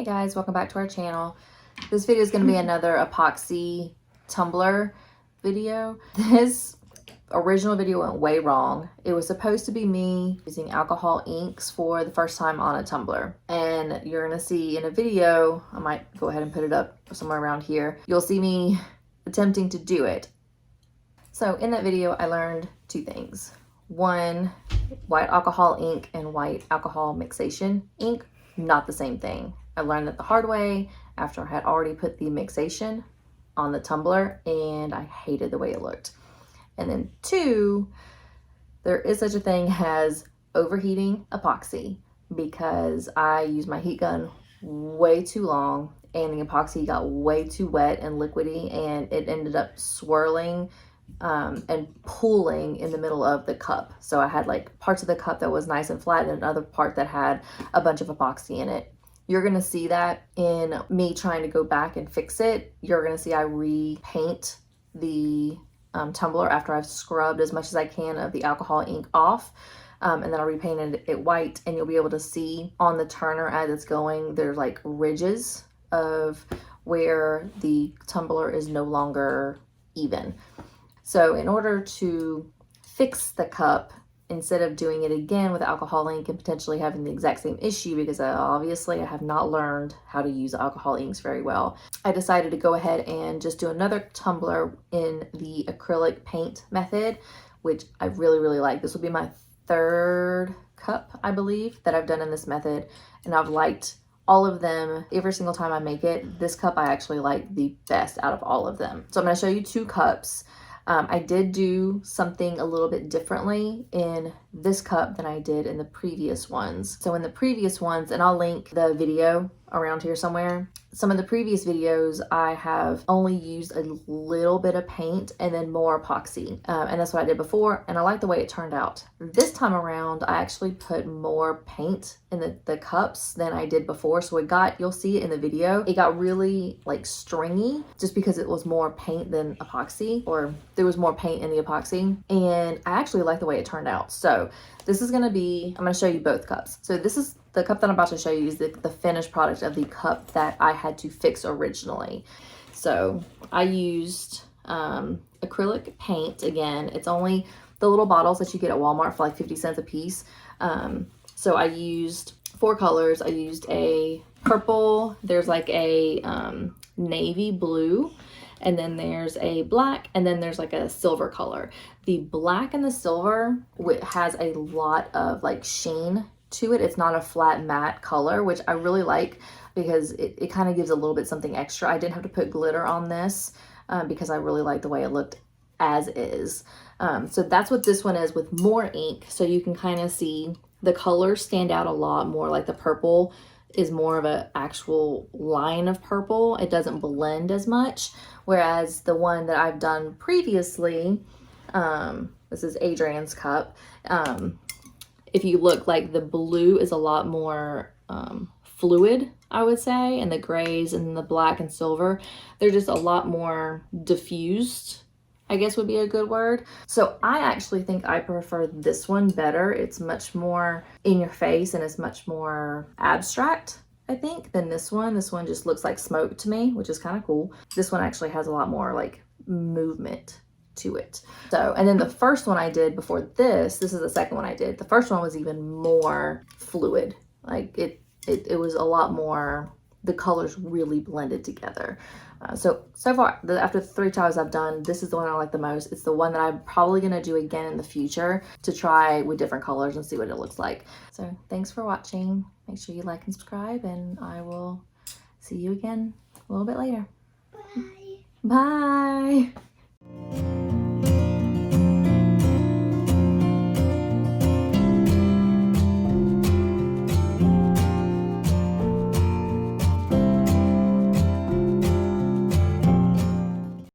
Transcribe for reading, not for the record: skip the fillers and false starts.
guys, welcome back to our channel. This video is going to be another epoxy tumbler video. This original video went way wrong. It was supposed to be me using alcohol inks for the first time on a tumbler, and you're going to see in a video, I might go ahead and put it up somewhere around here, you'll see me attempting to do it. So in that video I learned two things. One, white alcohol ink and white alcohol mixation ink, not the same thing. I learned that the hard way after I had already put the mixation on the tumbler, and I hated the way it looked. And then two, there is such a thing as overheating epoxy, because I used my heat gun way too long and the epoxy got way too wet and liquidy, and it ended up swirling and pooling in the middle of the cup. So I had like parts of the cup that was nice and flat and another part that had a bunch of epoxy in it. You're gonna see that in me trying to go back and fix it. You're gonna see I repaint the tumbler after I've scrubbed as much as I can of the alcohol ink off. And then I repainted it white, and you'll be able to see on the turner as it's going, there's like ridges of where the tumbler is no longer even. So in order to fix the cup, instead of doing it again with alcohol ink and potentially having the exact same issue, because obviously I have not learned how to use alcohol inks very well, I decided to go ahead and just do another tumbler in the acrylic paint method, which I really like. This will be my third cup, I believe, that I've done in this method, and I've liked all of them. Every single time I make it, this cup I actually like the best out of all of them. So I'm going to show you two cups. I did do something a little bit differently in this cup than I did in the previous ones. So in the previous ones, and I'll link the video around here somewhere, some of the previous videos I have only used a little bit of paint and then more epoxy, and that's what I did before, and I like the way it turned out. This time around I actually put more paint in the cups than I did before, so it got, you'll see it in the video, it got really like stringy just because it was more paint than epoxy, or there was more paint in the epoxy, and I actually like the way it turned out. So this is going to be, I'm going to show you both cups. So this is the cup that I'm about to show you is the finished product of the cup that I had to fix originally. So I used acrylic paint. Again, it's only the little bottles that you get at Walmart for like 50 cents a piece. So I used 4 colors. I used a purple, there's like a navy blue, and then there's a black, and then there's like a silver color. The black and the silver has a lot of like sheen to it. It's not a flat matte color, which I really like because it kind of gives a little bit something extra. I didn't have to put glitter on this because I really like the way it looked as is. So that's what this one is with more ink. So you can kind of see the colors stand out a lot more. Like the purple is more of an actual line of purple. It doesn't blend as much. Whereas the one that I've done previously, this is Adrian's cup. If you look, like the blue is a lot more fluid, I would say, and the grays and the black and silver, they're just a lot more diffused, I guess would be a good word. So I actually think I prefer this one better. It's much more in your face and it's much more abstract, I think, than this one. This one just looks like smoke to me, which is kind of cool. This one actually has a lot more like movement to it. So, and then the first one I did before this is the second one I did. The first one was even more fluid. Like it was a lot more, the colors really blended together. So far, after the 3 times I've done, this is the one I like the most. It's the one that I'm probably going to do again in the future to try with different colors and see what it looks like. So thanks for watching. Make sure you like and subscribe, and I will see you again a little bit later. Bye. Bye.